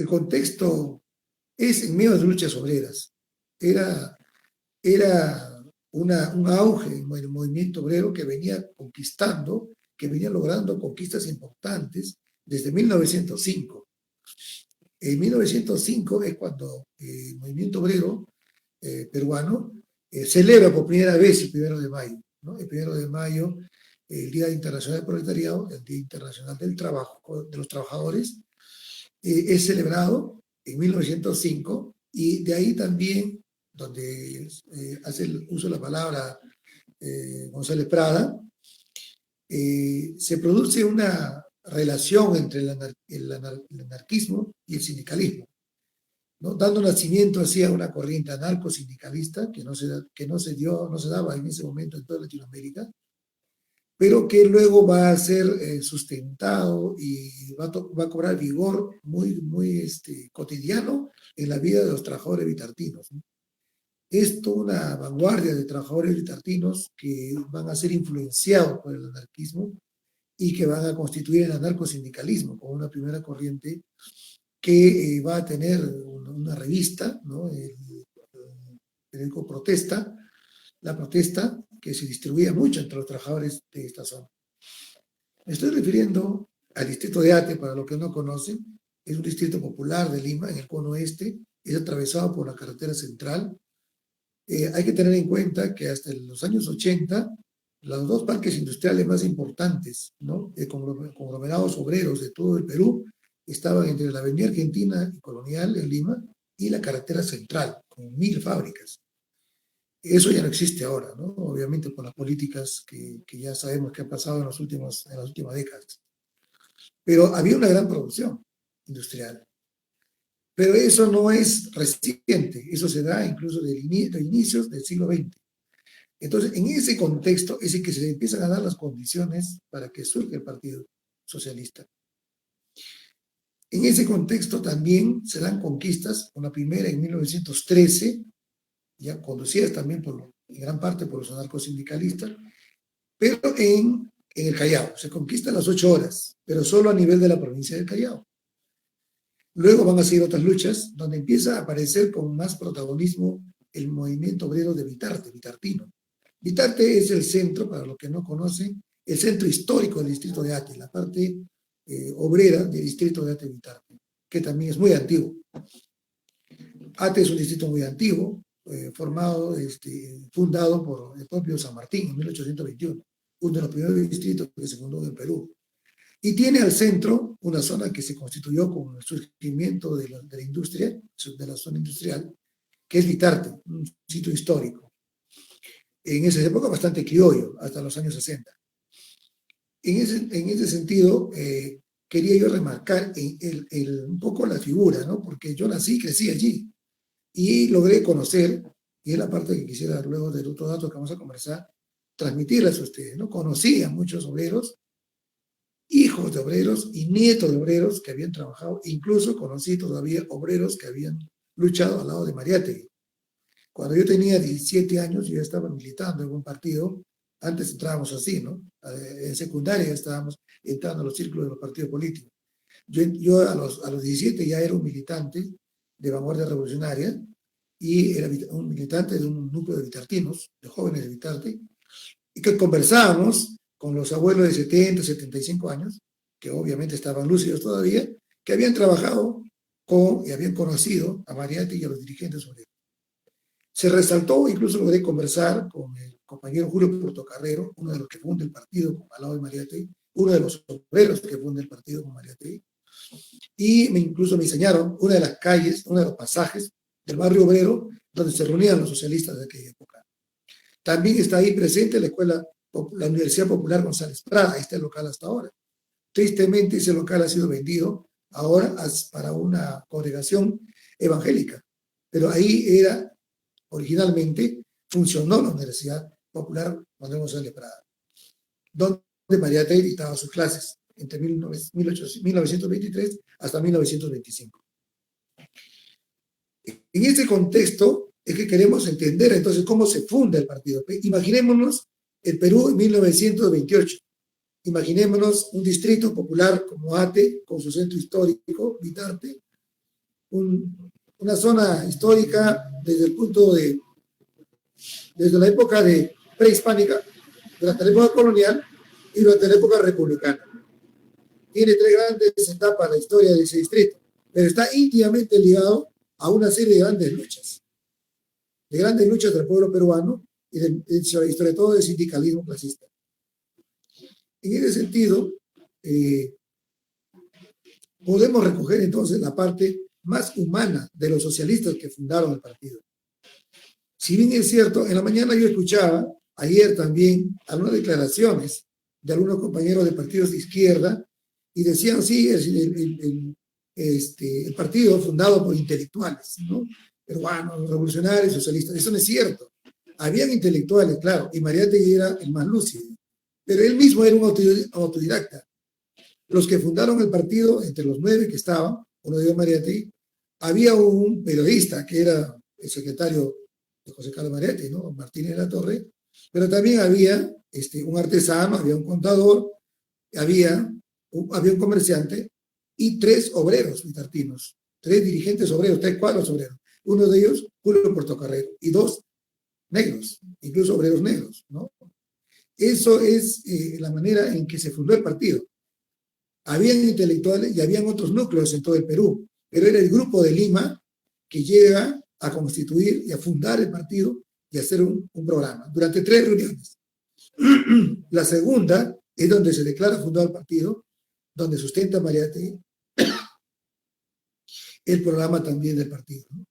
el contexto es en medio de luchas obreras. Era un auge en el movimiento obrero que venía conquistando, que venía logrando conquistas importantes desde 1905. En 1905 es cuando el movimiento obrero peruano celebra por primera vez el 1 de mayo, ¿no? El 1 de mayo, el Día Internacional del Proletariado, el Día Internacional del Trabajo, de los Trabajadores, es celebrado en 1905 y de ahí también, donde hace el uso de la palabra González Prada, se produce una relación entre el anarquismo y el sindicalismo, ¿no? Dando nacimiento así a una corriente anarcosindicalista que no se daba en ese momento en toda Latinoamérica, pero que luego va a ser sustentado y va a cobrar vigor muy cotidiano en la vida de los trabajadores bitartinos, ¿no? Es toda una vanguardia de trabajadores bitartinos que van a ser influenciados por el anarquismo y que van a constituir el anarcosindicalismo como una primera corriente que va a tener una revista, ¿no? El periódico Protesta, la Protesta, que se distribuía mucho entre los trabajadores de esta zona. Me estoy refiriendo al distrito de Ate, para los que no conocen, es un distrito popular de Lima, en el cono oeste, es atravesado por la carretera central. Hay que tener en cuenta que hasta los años 80, los dos parques industriales más importantes, ¿no? Conglomerados obreros de todo el Perú, estaban entre la Avenida Argentina y Colonial en Lima y la carretera central, con 1000 fábricas. Eso ya no existe ahora, ¿no? Obviamente por las políticas que ya sabemos que han pasado en las últimas décadas. Pero había una gran producción industrial. Pero eso no es reciente, eso se da incluso de inicios del siglo XX. Entonces, en ese contexto es el que se le empiezan a dar las condiciones para que surja el Partido Socialista. En ese contexto también se dan conquistas, una primera en 1913, ya conducidas también en gran parte por los anarcosindicalistas, pero en el Callao. Se conquistan las 8 horas, pero solo a nivel de la provincia del Callao. Luego van a seguir otras luchas, donde empieza a aparecer con más protagonismo el movimiento obrero de Bitarte, bitartino. Bitarte es el centro, para los que no conocen, el centro histórico del distrito de Ate, la parte obrera del distrito de Ate Bitarte, que también es muy antiguo. Ate es un distrito muy antiguo, fundado por el propio San Martín en 1821, uno de los primeros distritos que se fundó en el Perú. Y tiene al centro una zona que se constituyó con el surgimiento de la industria, de la zona industrial, que es Bitarte, un sitio histórico. En esa época bastante criollo, hasta los años 60. En ese sentido, quería yo remarcar un poco la figura, ¿no? Porque yo nací y crecí allí. Y logré conocer, y es la parte que quisiera luego del otro dato que vamos a conversar, transmitirles a ustedes, ¿no? Conocí a muchos obreros, hijos de obreros y nietos de obreros que habían trabajado, incluso conocí todavía obreros que habían luchado al lado de Mariátegui. Cuando yo tenía 17 años, yo ya estaba militando en un partido, antes entrábamos así, ¿no? En secundaria ya estábamos entrando a los círculos de los partidos políticos. Yo a los 17 ya era un militante de vanguardia revolucionaria y era un militante de un núcleo de bitartinos, de jóvenes de Bitarte, y que conversábamos con los abuelos de 70, 75 años, que obviamente estaban lúcidos todavía, que habían trabajado con y habían conocido a Mariátegui y a los dirigentes obreros. Se resaltó, incluso logré conversar con el compañero Julio Portocarrero, uno de los que funda el partido al lado de Mariátegui, uno de los obreros que funda el partido con Mariátegui, y incluso me enseñaron una de las calles, uno de los pasajes del barrio obrero donde se reunían los socialistas de aquella época. También está ahí presente la Universidad Popular González Prada, ahí está el local hasta ahora. Tristemente ese local ha sido vendido ahora para una congregación evangélica, pero ahí originalmente funcionó la Universidad Popular Manuel González Prada, donde Mariátegui dictaba sus clases entre 1923 hasta 1925. En ese contexto es que queremos entender entonces cómo se funda el partido. Imaginémonos el Perú en 1928. Imaginémonos un distrito popular como Ate, con su centro histórico, Bitarte, una zona histórica desde la época prehispánica, durante la época colonial y durante la época republicana. Tiene tres grandes etapas la historia de ese distrito, pero está íntimamente ligado a una serie de grandes luchas del pueblo peruano y sobre todo del sindicalismo clasista. En ese sentido, podemos recoger entonces la parte más humana de los socialistas que fundaron el partido. Si bien es cierto, en la mañana yo escuchaba, ayer también, algunas declaraciones de algunos compañeros de partidos de izquierda y decían, sí, el partido fundado por intelectuales, ¿no? Peruanos, revolucionarios, socialistas. Eso no es cierto. Habían intelectuales, claro, y Mariátegui era el más lúcido, pero él mismo era un autodidacta. Los que fundaron el partido, entre los 9 que estaban, uno de ellos Mariátegui, había un periodista que era el secretario de José Carlos Mariátegui, ¿no? Martínez de la Torre, pero también había un artesano, había un contador, había un comerciante y 3 obreros bitartinos, 3 dirigentes obreros, 3 cuadros obreros. Uno de ellos, Julio Portocarrero, y 2 negros, incluso obreros negros, ¿no? Eso es la manera en que se fundó el partido. Habían intelectuales y habían otros núcleos en todo el Perú, pero era el Grupo de Lima que llega a constituir y a fundar el partido y a hacer un programa durante 3 reuniones. La segunda es donde se declara fundado el partido, donde sustenta Mariátegui el programa también del partido, ¿no?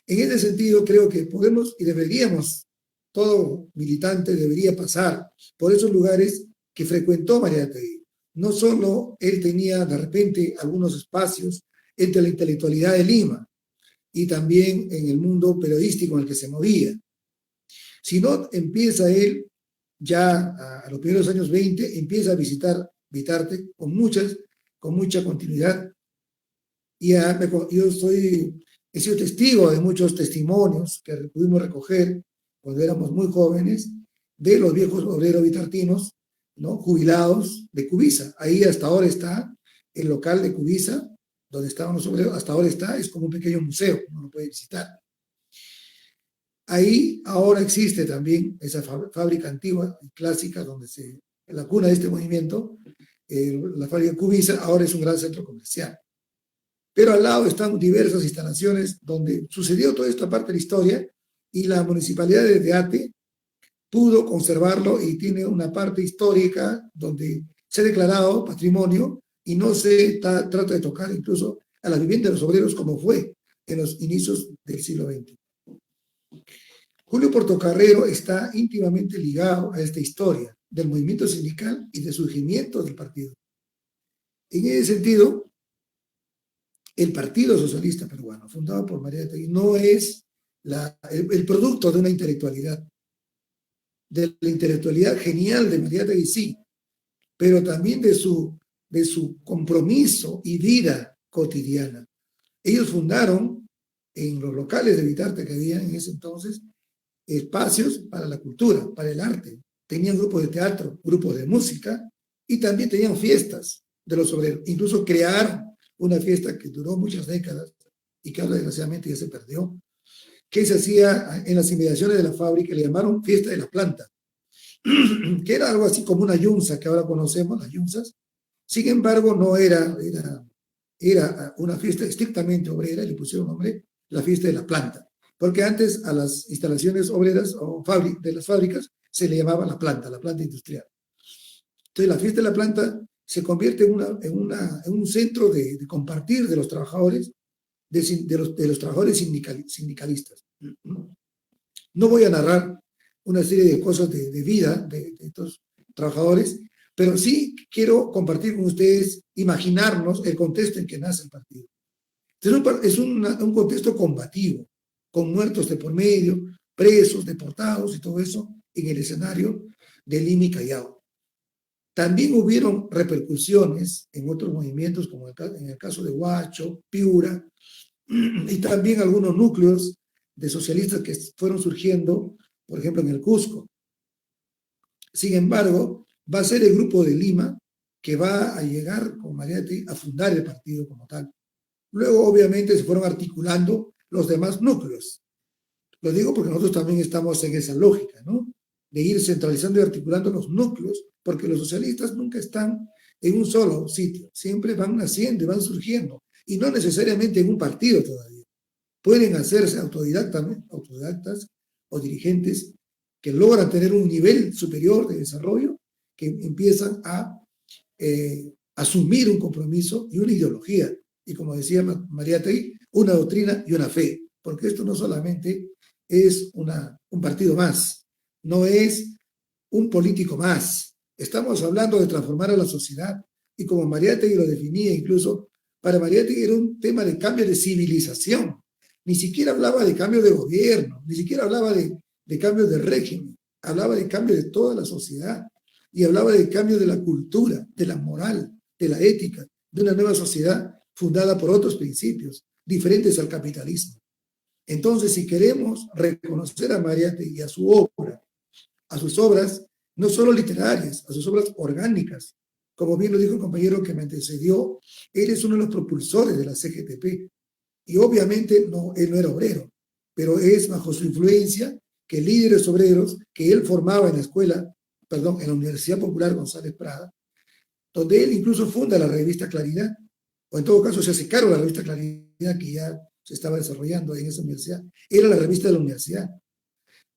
En ese sentido, creo que podemos y deberíamos, todo militante debería pasar por esos lugares que frecuentó Mariátegui. No solo él tenía de repente algunos espacios entre la intelectualidad de Lima y también en el mundo periodístico en el que se movía, sino empieza él ya a los primeros años 20, empieza a visitar Bitarte con mucha continuidad. Y he sido testigo de muchos testimonios que pudimos recoger cuando éramos muy jóvenes de los viejos obreros bitartinos, ¿no? Jubilados de Cubisa. Ahí hasta ahora está el local de Cubisa, donde estaban los obreros, hasta ahora está, es como un pequeño museo, uno lo puede visitar. Ahí ahora existe también esa fábrica antigua y clásica, la cuna de este movimiento, la fábrica Cubisa, ahora es un gran centro comercial. Pero al lado están diversas instalaciones donde sucedió toda esta parte de la historia y la municipalidad de Teate pudo conservarlo y tiene una parte histórica donde se ha declarado patrimonio y no se trata de tocar incluso a la vivienda de los obreros como fue en los inicios del siglo XX. Julio Portocarrero está íntimamente ligado a esta historia del movimiento sindical y de surgimiento del partido. En ese sentido, el Partido Socialista Peruano, fundado por Mariátegui, no es el producto de una intelectualidad, de la intelectualidad genial de Mariátegui, sí, pero también de su compromiso y vida cotidiana. Ellos fundaron en los locales de Bitarte que había en ese entonces espacios para la cultura, para el arte. Tenían grupos de teatro, grupos de música y también tenían fiestas de los obreros. Incluso crearon una fiesta que duró muchas décadas y que ahora desgraciadamente ya se perdió, que se hacía en las inmediaciones de la fábrica, le llamaron Fiesta de la Planta, que era algo así como una yunza que ahora conocemos, las yunzas. Sin embargo, no era una fiesta estrictamente obrera, le pusieron nombre la Fiesta de la Planta, porque antes a las instalaciones obreras o de las fábricas se le llamaba la planta industrial. Entonces la Fiesta de la Planta se convierte en un centro de compartir de los trabajadores, de los trabajadores sindicalistas. No voy a narrar una serie de cosas de vida de estos trabajadores, pero sí quiero compartir con ustedes, imaginarnos el contexto en que nace el partido. Es un contexto combativo, con muertos de por medio, presos, deportados y todo eso en el escenario de Lima y Callao. También hubieron repercusiones en otros movimientos, como en el caso de Huacho, Piura, y también algunos núcleos de socialistas que fueron surgiendo, por ejemplo, en el Cusco. Sin embargo, va a ser el Grupo de Lima que va a llegar con Mariátegui a fundar el partido como tal. Luego, obviamente, se fueron articulando los demás núcleos. Lo digo porque nosotros también estamos en esa lógica, ¿no? De ir centralizando y articulando los núcleos, porque los socialistas nunca están en un solo sitio, siempre van naciendo y van surgiendo, y no necesariamente en un partido todavía. Pueden hacerse autodidactas o dirigentes que logran tener un nivel superior de desarrollo, que empiezan a asumir un compromiso y una ideología, y como decía Mariátegui, una doctrina y una fe, porque esto no solamente es un partido más, no es un político más. Estamos hablando de transformar a la sociedad, y como Mariátegui lo definía, incluso para Mariátegui era un tema de cambio de civilización. Ni siquiera hablaba de cambio de gobierno, ni siquiera hablaba de cambio de régimen, hablaba de cambio de toda la sociedad, y hablaba de cambio de la cultura, de la moral, de la ética, de una nueva sociedad fundada por otros principios, diferentes al capitalismo. Entonces, si queremos reconocer a Mariátegui y a su obra, a sus obras, no solo literarias, a sus obras orgánicas, como bien lo dijo el compañero que me antecedió, él es uno de los propulsores de la CGTP, y obviamente no, él no era obrero, pero es bajo su influencia que líderes obreros que él formaba en la escuela, perdón, en la Universidad Popular González Prada, donde él incluso funda la revista Claridad, o en todo caso se hace cargo de la revista Claridad que ya se estaba desarrollando en esa universidad, era la revista de la universidad.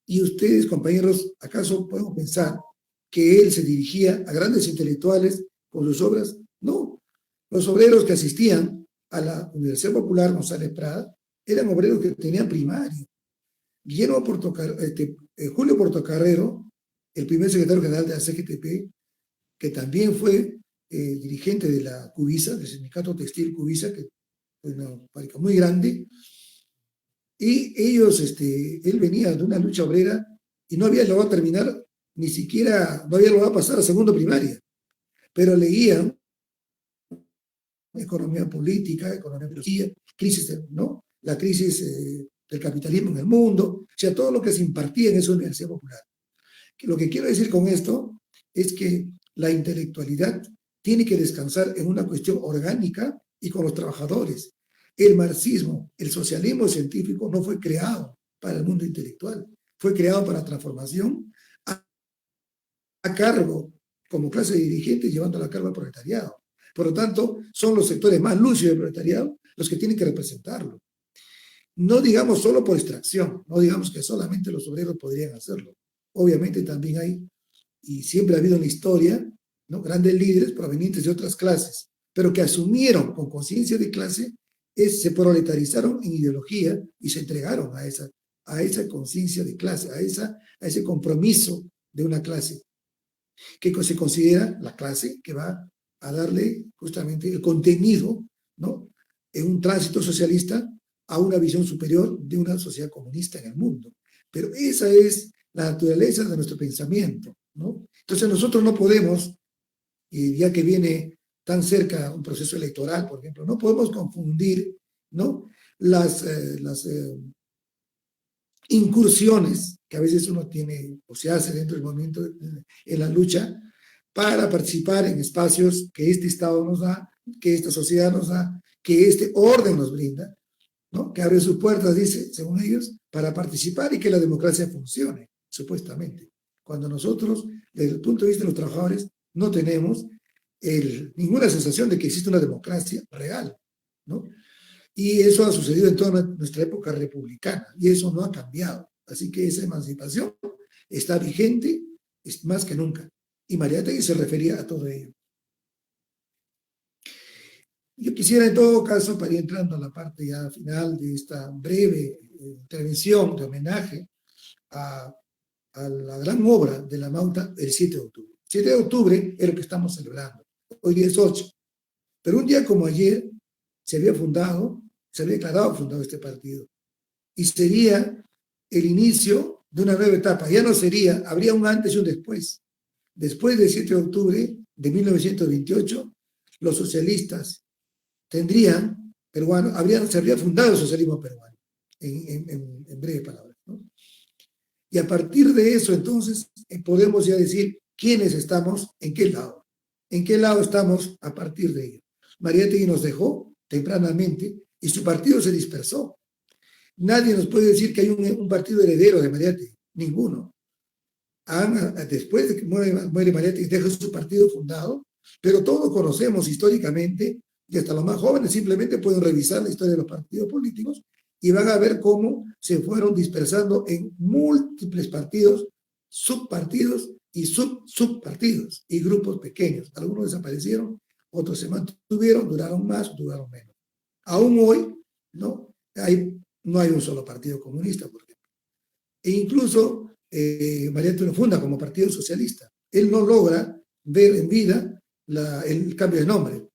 Y ustedes, compañeros, ¿acaso podemos pensar que él se dirigía a grandes intelectuales con sus obras? No, los obreros que asistían a la Universidad Popular González Prada eran obreros que tenían primario. Julio Portocarrero, el primer secretario general de la CGTP, que también fue dirigente de la Cubisa, del sindicato textil Cubisa, que fue una fábrica muy grande, y ellos, él venía de una lucha obrera y no había logrado terminar, ni siquiera, no había logrado pasar a segundo primaria, pero leían economía política, economía biología, crisis, ¿no? La crisis del capitalismo en el mundo, o sea, todo lo que se impartía en esa Universidad Popular. Lo que quiero decir con esto es que la intelectualidad tiene que descansar en una cuestión orgánica y con los trabajadores. El marxismo, el socialismo científico no fue creado para el mundo intelectual, fue creado para transformación a cargo, como clase dirigente, llevándola a cargo al proletariado. Por lo tanto, son los sectores más lúcidos del proletariado los que tienen que representarlo. No digamos solo por extracción, no digamos que solamente los obreros podrían hacerlo. Obviamente también hay, y siempre ha habido en la historia, ¿no?, grandes líderes provenientes de otras clases, pero que asumieron con conciencia de clase, se proletarizaron en ideología y se entregaron a esa conciencia de clase, a ese compromiso de una clase, que se considera la clase que va a darle justamente el contenido, ¿no?, en un tránsito socialista a una visión superior de una sociedad comunista en el mundo. Pero esa es la naturaleza de nuestro pensamiento, ¿no? Entonces nosotros no podemos, y ya que viene tan cerca un proceso electoral, por ejemplo, no podemos confundir, ¿no?, las incursiones que a veces uno tiene o se hace dentro del movimiento en la lucha para participar en espacios que este Estado nos da, que esta sociedad nos da, que este orden nos brinda, ¿no?, que abre sus puertas, dice, según ellos, para participar y que la democracia funcione, supuestamente. Cuando nosotros, desde el punto de vista de los trabajadores, no tenemos ninguna sensación de que existe una democracia real, ¿no? Y eso ha sucedido en toda nuestra época republicana, y eso no ha cambiado. Así que esa emancipación está vigente más que nunca. Y Mariátegui se refería a todo ello. Yo quisiera en todo caso, para ir entrando a la parte ya final de esta breve intervención de homenaje a la gran obra de la Mauta, el 7 de octubre. 7 de octubre es lo que estamos celebrando. Hoy día es 8. Pero un día como ayer se había declarado fundado este partido. Y sería el inicio de una nueva etapa. Ya no sería, habría un antes y un después. Después del 7 de octubre de 1928, los socialistas tendrían, se habría fundado el socialismo peruano, en breve palabras, ¿no? Y a partir de eso, entonces, podemos ya decir quiénes estamos en qué lado. ¿En qué lado estamos a partir de ello? Mariátegui nos dejó tempranamente y su partido se dispersó. Nadie nos puede decir que hay un partido heredero de Mariátegui, ninguno. Después de que muere Mariátegui, deja su partido fundado, pero todos conocemos históricamente, y hasta los más jóvenes simplemente pueden revisar la historia de los partidos políticos y van a ver cómo se fueron dispersando en múltiples partidos, subpartidos y subpartidos y grupos pequeños. Algunos desaparecieron, otros se mantuvieron, duraron más, duraron menos. Aún hoy, no hay un solo partido comunista, por ejemplo. E incluso Mariátegui lo funda como Partido Socialista. Él no logra ver en vida el cambio de nombre,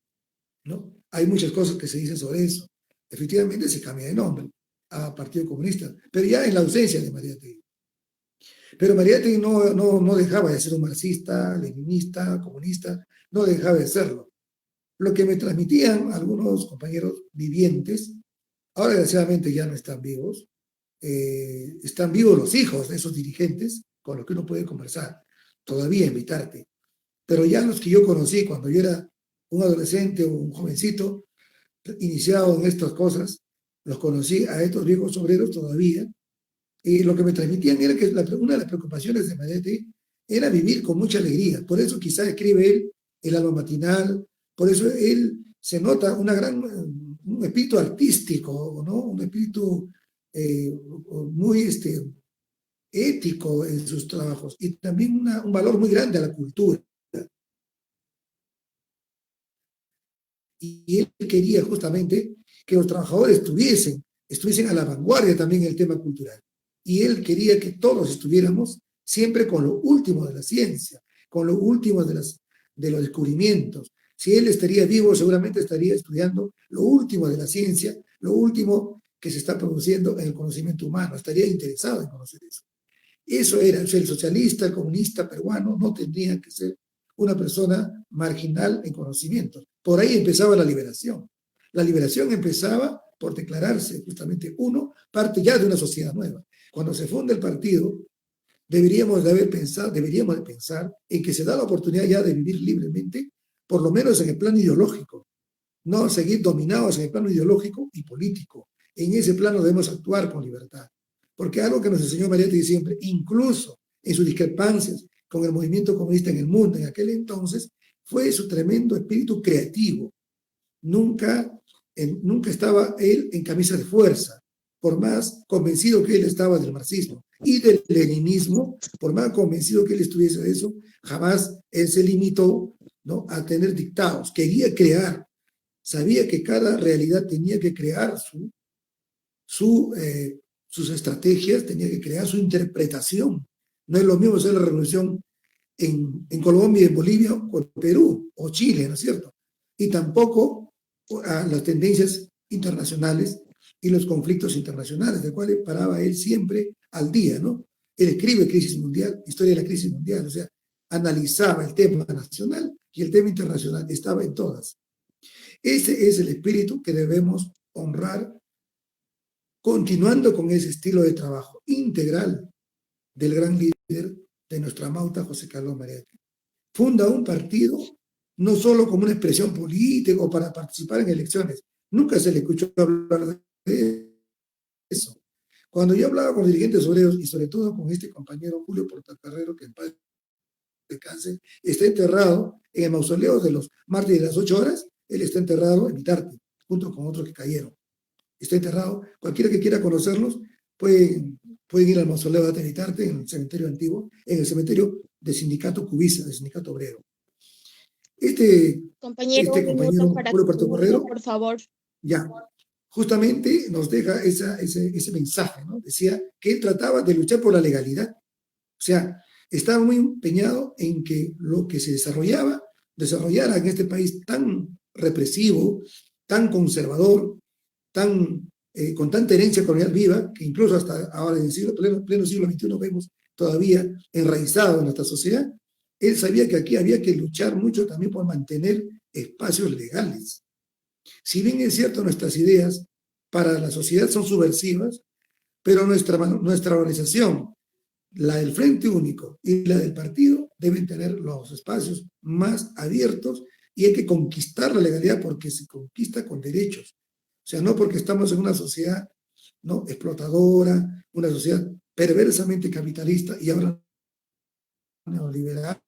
¿no? Hay muchas cosas que se dicen sobre eso. Efectivamente se cambia de nombre a Partido Comunista, pero ya en la ausencia de Mariátegui. Pero Mariátegui no dejaba de ser un marxista, leninista, comunista, no dejaba de serlo. Lo que me transmitían algunos compañeros vivientes, ahora desgraciadamente ya no están vivos, están vivos los hijos de esos dirigentes con los que uno puede conversar, todavía invitarte. Pero ya los que yo conocí cuando yo era un adolescente o un jovencito iniciado en estas cosas, los conocí a estos viejos obreros todavía, y lo que me transmitían era que una de las preocupaciones de Mariátegui era vivir con mucha alegría. Por eso quizá escribe él el alma matinal, por eso él se nota un espíritu artístico, ¿no? Un espíritu muy ético en sus trabajos y también un valor muy grande a la cultura. Y él quería justamente que los trabajadores estuviesen a la vanguardia también en el tema cultural. Y él quería que todos estuviéramos siempre con lo último de la ciencia, con lo último de los descubrimientos. Si él estaría vivo, seguramente estaría estudiando lo último de la ciencia, lo último que se está produciendo en el conocimiento humano. Estaría interesado en conocer eso. Eso era, o sea, el socialista, el comunista peruano no tendría que ser una persona marginal en conocimiento. Por ahí empezaba la liberación. La liberación empezaba por declararse justamente parte ya de una sociedad nueva. Cuando se funda el partido, deberíamos de pensar en que se da la oportunidad ya de vivir libremente, por lo menos en el plano ideológico, no seguir dominados en el plano ideológico y político. En ese plano debemos actuar con libertad. Porque algo que nos enseñó Mariátegui siempre, incluso en sus discrepancias con el movimiento comunista en el mundo en aquel entonces, fue su tremendo espíritu creativo. Nunca estaba él en camisa de fuerza, por más convencido que él estaba del marxismo y del leninismo, por más convencido que él estuviese de eso, jamás él se limitó, ¿no?, a tener dictados. Quería crear, sabía que cada realidad tenía que crear sus estrategias, tenía que crear su interpretación. No es lo mismo hacer la revolución en Colombia, en Bolivia, o en Perú, o Chile, ¿no es cierto? Y tampoco a las tendencias internacionales y los conflictos internacionales, de cuales paraba él siempre al día, ¿no? Él escribe Crisis Mundial, Historia de la Crisis Mundial, o sea, analizaba el tema nacional y el tema internacional, estaba en todas. Ese es el espíritu que debemos honrar, continuando con ese estilo de trabajo integral del gran líder de nuestra mauta, José Carlos Mariátegui. Funda un partido no solo como una expresión política o para participar en elecciones. Nunca se le escuchó hablar de eso. Cuando yo hablaba con dirigentes obreros y sobre todo con este compañero Julio Portocarrero, que en paz descanse, está enterrado en el mausoleo de los mártires de las 8 horas, él está enterrado en Mitarte, junto con otros que cayeron. Está enterrado. Cualquiera que quiera conocerlos pueden ir al mausoleo de Mitarte en el cementerio antiguo, en el cementerio del sindicato Cubisa, del sindicato obrero. Compañero, compañero Julio Portocarrero, por favor. Ya, justamente nos deja ese mensaje, ¿no? Decía que él trataba de luchar por la legalidad. O sea, estaba muy empeñado en que lo que se desarrollara en este país tan represivo, tan conservador, con tanta herencia colonial viva, que incluso hasta ahora en el pleno siglo XXI vemos todavía enraizado en nuestra sociedad. Él sabía que aquí había que luchar mucho también por mantener espacios legales. Si bien es cierto, nuestras ideas para la sociedad son subversivas, pero nuestra organización, la del Frente Único y la del partido, deben tener los espacios más abiertos y hay que conquistar la legalidad porque se conquista con derechos. O sea, no porque estamos en una sociedad, ¿no?, explotadora, una sociedad perversamente capitalista y ahora neoliberal,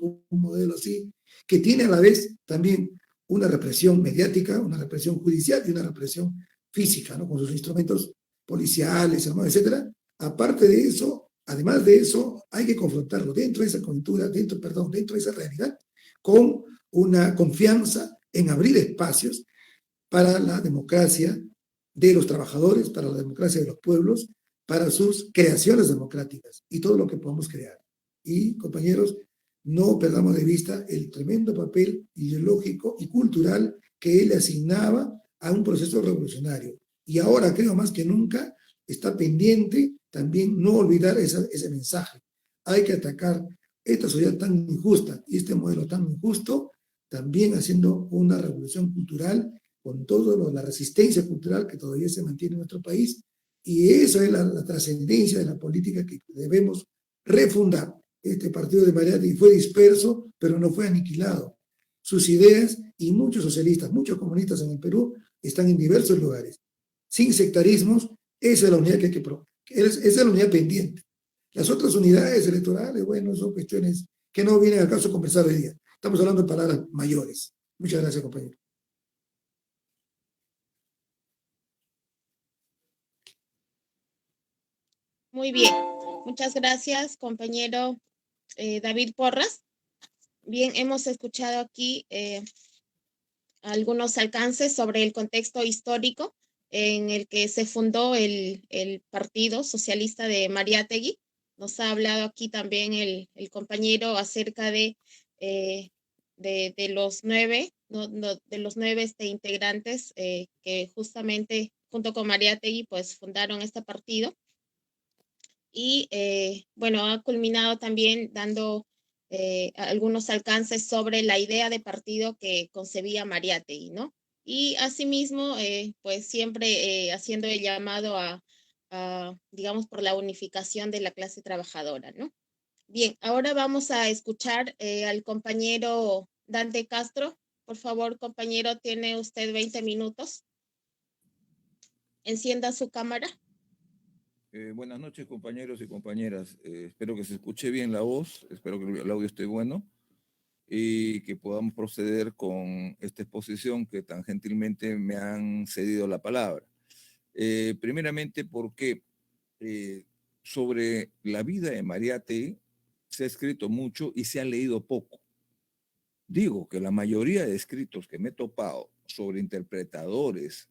un modelo así, que tiene a la vez también una represión mediática, una represión judicial y una represión física, ¿no?, con sus instrumentos policiales, armados, etcétera. Aparte de eso, además de eso, hay que confrontarlo dentro de esa coyuntura, dentro de esa realidad, con una confianza en abrir espacios para la democracia de los trabajadores, para la democracia de los pueblos, para sus creaciones democráticas y todo lo que podamos crear. Y, compañeros, no perdamos de vista el tremendo papel ideológico y cultural que él asignaba a un proceso revolucionario. Y ahora, creo más que nunca, está pendiente también no olvidar ese mensaje. Hay que atacar esta sociedad tan injusta y este modelo tan injusto, también haciendo una revolución cultural con toda la resistencia cultural que todavía se mantiene en nuestro país. Y eso es la trascendencia de la política que debemos refundar. Este partido de Mariátegui fue disperso, pero no fue aniquilado. Sus ideas, y muchos socialistas, muchos comunistas en el Perú, están en diversos lugares. Sin sectarismos, esa es la unidad que hay que esa es la unidad pendiente. Las otras unidades electorales, bueno, son cuestiones que no vienen al caso conversar hoy día. Estamos hablando de palabras mayores. Muchas gracias, compañero. Muy bien, muchas gracias, compañero David Porras. Bien, hemos escuchado aquí algunos alcances sobre el contexto histórico en el que se fundó el Partido Socialista de Mariátegui. Nos ha hablado aquí también el compañero acerca de los 9, de los 9 integrantes que justamente junto con Mariátegui pues fundaron este partido. Y bueno, ha culminado también dando algunos alcances sobre la idea de partido que concebía Mariátegui, ¿no? Y asimismo, pues siempre haciendo el llamado digamos, por la unificación de la clase trabajadora, ¿no? Bien, ahora vamos a escuchar al compañero Dante Castro. Por favor, compañero, tiene usted 20 minutos. Encienda su cámara. Buenas noches, compañeros y compañeras. Espero que se escuche bien la voz, espero que el audio esté bueno y que podamos proceder con esta exposición que tan gentilmente me han cedido la palabra. Primeramente porque sobre la vida de Mariátegui se ha escrito mucho y se ha leído poco. Digo que la mayoría de escritos que me he topado sobre interpretadores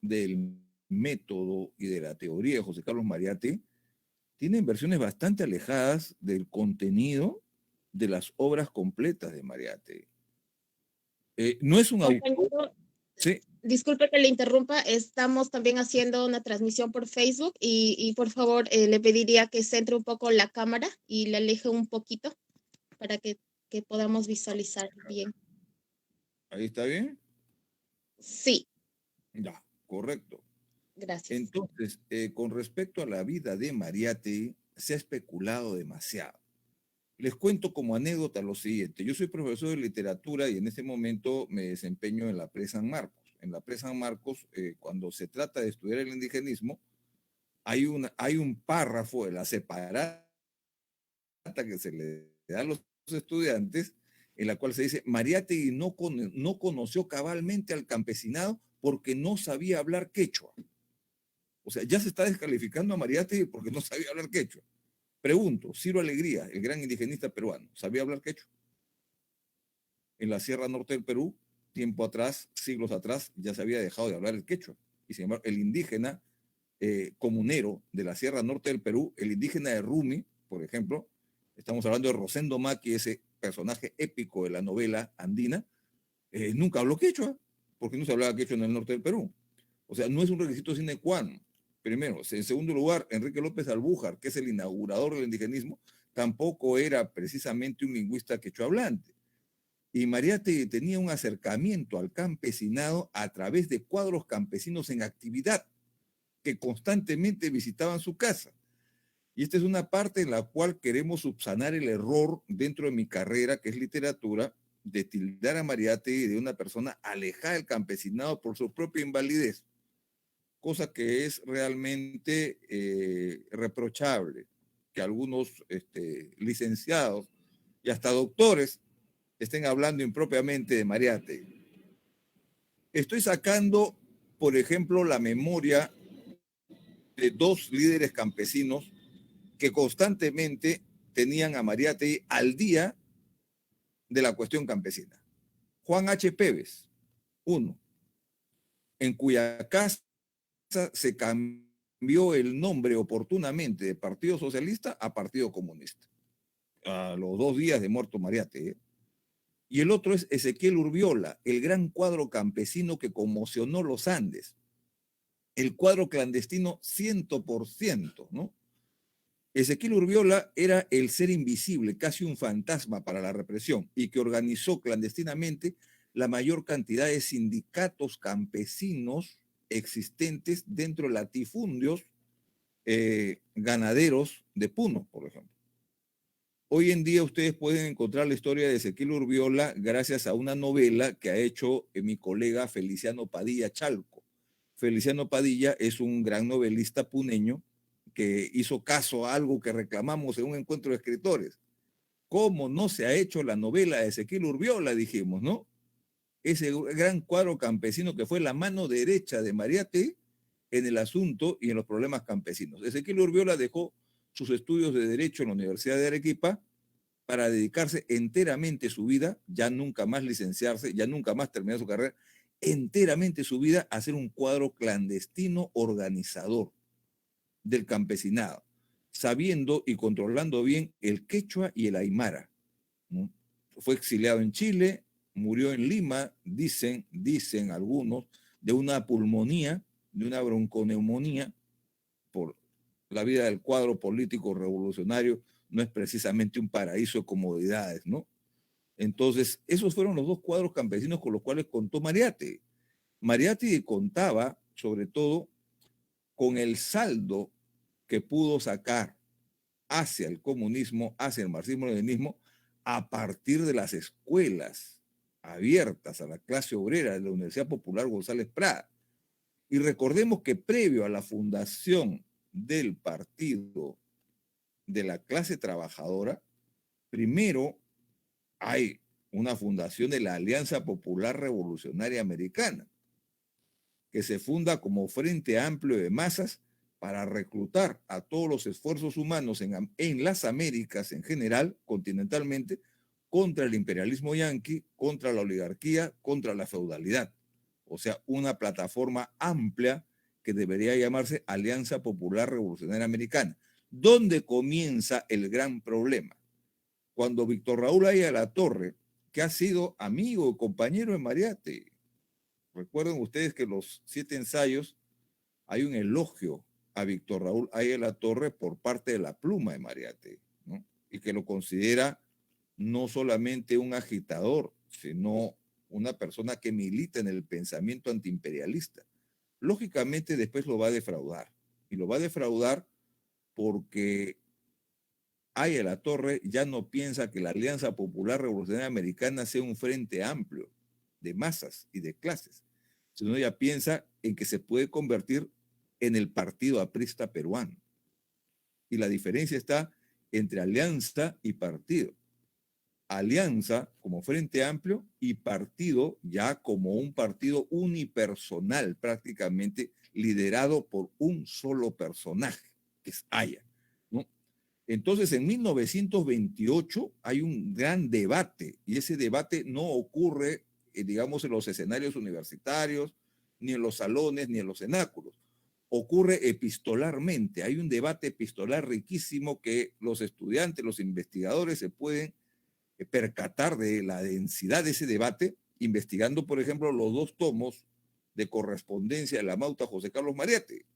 del método y de la teoría de José Carlos Mariátegui tienen versiones bastante alejadas del contenido de las obras completas de Mariátegui. No es un autor. Sí. Disculpe que le interrumpa, estamos también haciendo una transmisión por Facebook y por favor le pediría que centre un poco la cámara y la aleje un poquito para que podamos visualizar bien. ¿Ahí está bien? Sí. Ya, correcto. Gracias. Entonces, con respecto a la vida de Mariátegui, se ha especulado demasiado. Les cuento como anécdota lo siguiente. Yo soy profesor de literatura y en este momento me desempeño en la PRE San Marcos. En la PRE San Marcos, cuando se trata de estudiar el indigenismo, hay un párrafo de la separata que se le da a los estudiantes, en la cual se dice, Mariátegui no conoció cabalmente al campesinado porque no sabía hablar quechua. O sea, ya se está descalificando a Mariátegui porque no sabía hablar quechua. Pregunto, Ciro Alegría, el gran indigenista peruano, ¿sabía hablar quechua? En la Sierra Norte del Perú, tiempo atrás, siglos atrás, ya se había dejado de hablar el quechua. Y sin embargo, el indígena comunero de la Sierra Norte del Perú, el indígena de Rumi, por ejemplo, estamos hablando de Rosendo Maqui, ese personaje épico de la novela andina, nunca habló quechua, porque no se hablaba quechua en el norte del Perú. O sea, no es un requisito sine qua non. Primero. En segundo lugar, Enrique López Albújar, que es el inaugurador del indigenismo, tampoco era precisamente un lingüista quechua hablante. Y Mariátegui tenía un acercamiento al campesinado a través de cuadros campesinos en actividad que constantemente visitaban su casa. Y esta es una parte en la cual queremos subsanar el error dentro de mi carrera, que es literatura, de tildar a Mariátegui de una persona alejada del campesinado por su propia invalidez, cosa que es realmente reprochable, que algunos licenciados y hasta doctores estén hablando impropiamente de Mariátegui. Estoy sacando, por ejemplo, la memoria de dos líderes campesinos que constantemente tenían a Mariátegui al día de la cuestión campesina. Juan H. Pérez, uno, en cuya casa se cambió el nombre oportunamente de Partido Socialista a Partido Comunista, a los 2 días de muerto Mariátegui. Y el otro es Ezequiel Urbiola, el gran cuadro campesino que conmocionó los Andes. El cuadro clandestino 100%, ¿no? Ezequiel Urbiola era el ser invisible, casi un fantasma para la represión, y que organizó clandestinamente la mayor cantidad de sindicatos campesinos existentes dentro de latifundios ganaderos de Puno, por ejemplo. Hoy en día ustedes pueden encontrar la historia de Ezequiel Urbiola gracias a una novela que ha hecho mi colega Feliciano Padilla Chalco. Feliciano Padilla es un gran novelista puneño que hizo caso a algo que reclamamos en un encuentro de escritores. ¿Cómo no se ha hecho la novela de Ezequiel Urbiola? Dijimos, ¿no? Ese gran cuadro campesino que fue la mano derecha de Mariátegui en el asunto y en los problemas campesinos. Ezequiel Urbiola dejó sus estudios de Derecho en la Universidad de Arequipa para dedicarse enteramente su vida, ya nunca más licenciarse, ya nunca más terminar su carrera, enteramente su vida a hacer un cuadro clandestino organizador del campesinado, sabiendo y controlando bien el quechua y el aymara, ¿no? Fue exiliado en Chile, murió en Lima, dicen algunos, de una pulmonía, de una bronconeumonía, por la vida del cuadro político revolucionario no es precisamente un paraíso de comodidades, ¿no? Entonces, esos fueron los dos cuadros campesinos con los cuales contó Mariátegui. Mariátegui contaba, sobre todo, con el saldo que pudo sacar hacia el comunismo, hacia el marxismo-leninismo, a partir de las escuelas abiertas a la clase obrera de la Universidad Popular González Prada. Y recordemos que previo a la fundación del partido de la clase trabajadora, primero hay una fundación de la Alianza Popular Revolucionaria Americana, que se funda como Frente Amplio de Masas para reclutar a todos los esfuerzos humanos en las Américas en general, continentalmente, contra el imperialismo yanqui, contra la oligarquía, contra la feudalidad. O sea, una plataforma amplia que debería llamarse Alianza Popular Revolucionaria Americana. ¿Dónde comienza el gran problema? Cuando Víctor Raúl Aya-La-Torre, que ha sido amigo y compañero de Mariátegui, recuerden ustedes que los 7 ensayos hay un elogio a Víctor Raúl Aya-La-Torre por parte de la pluma de Mariátegui, ¿no? Y que lo considera no solamente un agitador, sino una persona que milita en el pensamiento antiimperialista. Lógicamente después lo va a defraudar, y lo va a defraudar porque Aya-La-Torre ya no piensa que la Alianza Popular Revolucionaria Americana sea un frente amplio de masas y de clases, sino ya piensa en que se puede convertir en el partido aprista peruano. Y la diferencia está entre alianza y partido. Alianza como frente amplio y partido ya como un partido unipersonal, prácticamente liderado por un solo personaje, que es Aya, ¿no? Entonces, en 1928 hay un gran debate, y ese debate no ocurre, digamos, en los escenarios universitarios, ni en los salones, ni en los cenáculos. Ocurre epistolarmente. Hay un debate epistolar riquísimo que los estudiantes, los investigadores se pueden percatar de la densidad de ese debate, investigando, por ejemplo, los 2 tomos de correspondencia de la Mauta José Carlos Mariátegui.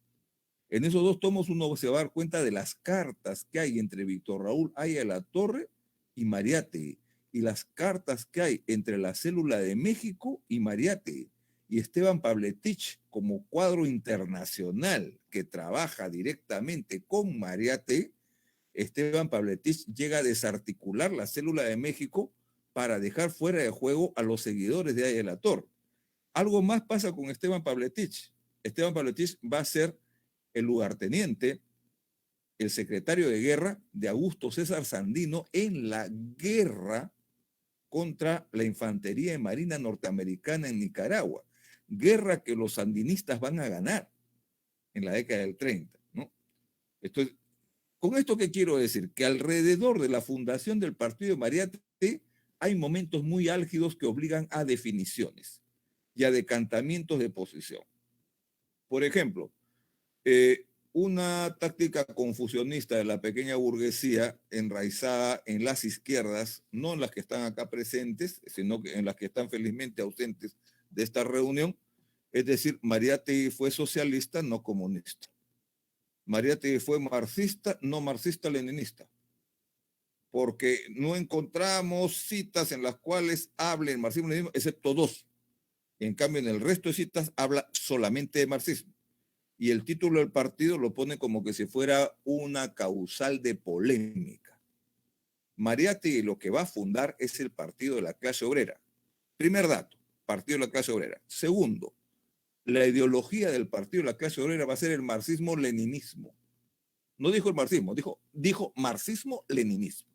En esos 2 tomos uno se va a dar cuenta de las cartas que hay entre Víctor Raúl Aya-La-Torre y Mariátegui, y las cartas que hay entre la Célula de México y Mariátegui, y Esteban Pavletich como cuadro internacional que trabaja directamente con Mariátegui, Esteban Pavletich llega a desarticular la célula de México para dejar fuera de juego a los seguidores de Aya la Torre. Algo más pasa con Esteban Pavletich. Esteban Pavletich va a ser el lugarteniente, el secretario de guerra de Augusto César Sandino en la guerra contra la infantería de marina norteamericana en Nicaragua. Guerra que los sandinistas van a ganar en la década del 30, ¿no? Entonces, ¿con esto qué quiero decir? Que alrededor de la fundación del partido de Mariátegui hay momentos muy álgidos que obligan a definiciones y a decantamientos de posición. Por ejemplo, una táctica confusionista de la pequeña burguesía enraizada en las izquierdas, no en las que están acá presentes, sino en las que están felizmente ausentes de esta reunión, es decir, Mariátegui fue socialista, no comunista. Mariátegui fue marxista, no marxista-leninista, porque no encontramos citas en las cuales hable el marxismo-leninismo, excepto dos. En cambio, en el resto de citas habla solamente de marxismo. Y el título del partido lo pone como que si fuera una causal de polémica. Mariátegui lo que va a fundar es el Partido de la Clase Obrera. Primer dato, Partido de la Clase Obrera. Segundo, la ideología del Partido de la Clase Obrera va a ser el marxismo-leninismo. No dijo el marxismo, dijo marxismo-leninismo.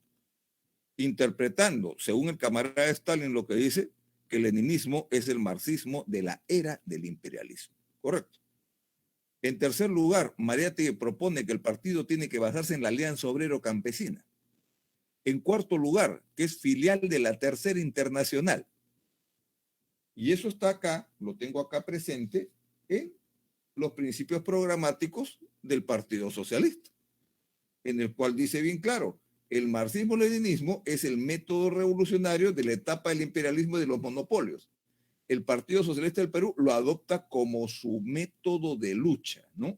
Interpretando, según el camarada Stalin, lo que dice, que el leninismo es el marxismo de la era del imperialismo. Correcto. En tercer lugar, Mariátegui propone que el partido tiene que basarse en la Alianza Obrero-Campesina. En cuarto lugar, que es filial de la Tercera Internacional. Y eso está acá, lo tengo acá presente, en los principios programáticos del Partido Socialista, en el cual dice bien claro, el marxismo-leninismo es el método revolucionario de la etapa del imperialismo y de los monopolios. El Partido Socialista del Perú lo adopta como su método de lucha, ¿no?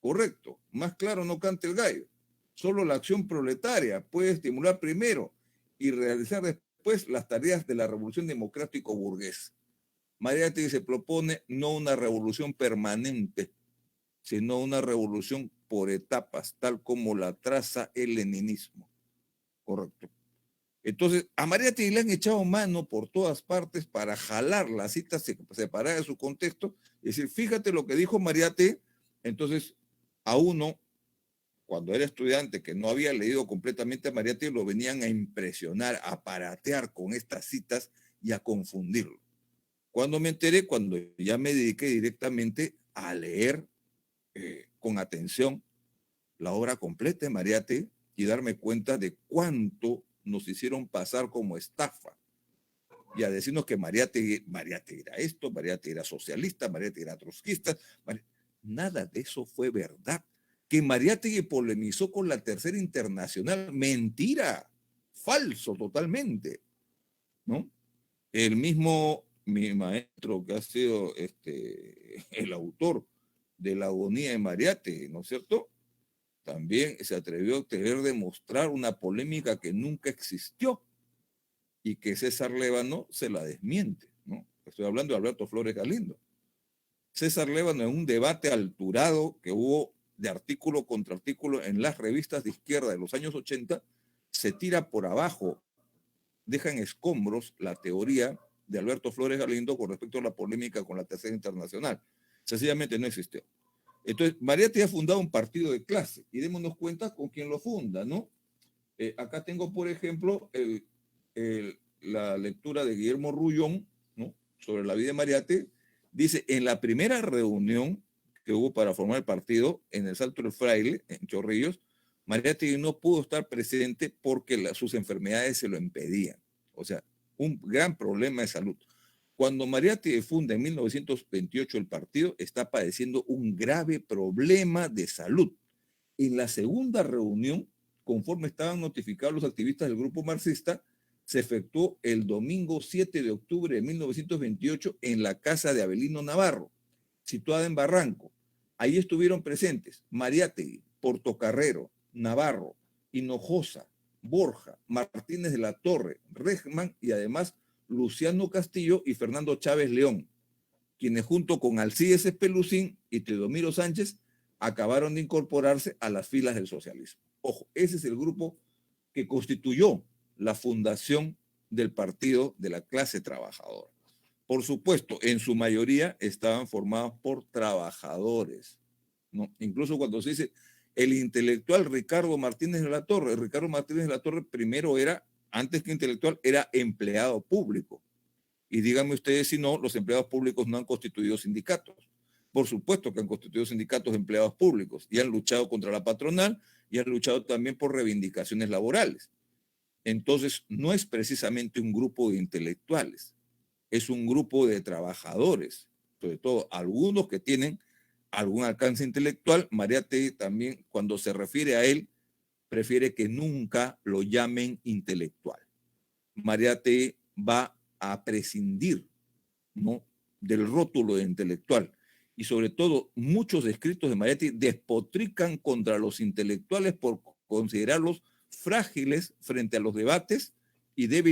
Correcto, más claro no canta el gallo. Solo la acción proletaria puede estimular primero y realizar después las tareas de la revolución democrático-burguesa. Mariátegui se propone no una revolución permanente, sino una revolución por etapas, tal como la traza el leninismo. Correcto. Entonces, a Mariátegui le han echado mano por todas partes para jalar las citas separadas de su contexto y decir, fíjate lo que dijo Mariátegui. Entonces, a uno, cuando era estudiante, que no había leído completamente a Mariátegui, lo venían a impresionar, a paratear con estas citas y a confundirlo. Cuando me enteré, cuando ya me dediqué directamente a leer con atención la obra completa de Mariátegui y darme cuenta de cuánto nos hicieron pasar como estafa y a decirnos que Mariátegui era esto, Mariátegui era socialista, Mariátegui era trotskista. Nada de eso fue verdad. Que Mariátegui polemizó con la Tercera Internacional, mentira, falso totalmente, ¿no? El mismo, mi maestro que ha sido el autor de La agonía de Mariátegui, ¿no es cierto?, también se atrevió a querer demostrar una polémica que nunca existió y que César Lévano se la desmiente, ¿no? Estoy hablando de Alberto Flores Galindo. César Lévano, en un debate alturado que hubo de artículo contra artículo en las revistas de izquierda de los años 80, se tira por abajo, deja en escombros la teoría de Alberto Flores Galindo con respecto a la polémica con la Tercera Internacional. Sencillamente no existió. Entonces, Mariátegui ha fundado un partido de clase y démonos cuenta con quién lo funda, ¿no? Acá tengo, por ejemplo, la lectura de Guillermo Rullón, ¿no?, sobre la vida de Mariátegui. Dice, en la primera reunión que hubo para formar el partido en el Salto del Fraile, en Chorrillos, Mariátegui no pudo estar presente porque sus enfermedades se lo impedían. O sea, un gran problema de salud. Cuando Mariátegui funda en 1928 el partido, está padeciendo un grave problema de salud. En la segunda reunión, conforme estaban notificados los activistas del grupo marxista, se efectuó el domingo 7 de octubre de 1928 en la casa de Avelino Navarro, situada en Barranco. Ahí estuvieron presentes Mariátegui, Portocarrero, Navarro, Hinojosa, Borja, Martínez de la Torre, Regman y además Luciano Castillo y Fernando Chávez León, quienes junto con Alcides Espelucín y Teodomiro Sánchez acabaron de incorporarse a las filas del socialismo. Ojo, ese es el grupo que constituyó la fundación del Partido de la Clase Trabajadora. Por supuesto, en su mayoría estaban formados por trabajadores, ¿no? Incluso cuando se dice el intelectual Ricardo Martínez de la Torre, Ricardo Martínez de la Torre primero era, antes que intelectual, era empleado público. Y díganme ustedes si no, los empleados públicos no han constituido sindicatos. Por supuesto que han constituido sindicatos de empleados públicos y han luchado contra la patronal y han luchado también por reivindicaciones laborales. Entonces, no es precisamente un grupo de intelectuales, es un grupo de trabajadores, sobre todo algunos que tienen algún alcance intelectual. Mariátegui también, cuando se refiere a él, prefiere que nunca lo llamen intelectual. Mariátegui va a prescindir, ¿no?, del rótulo de intelectual. Y sobre todo, muchos escritos de Mariátegui despotrican contra los intelectuales por considerarlos frágiles frente a los debates y débiles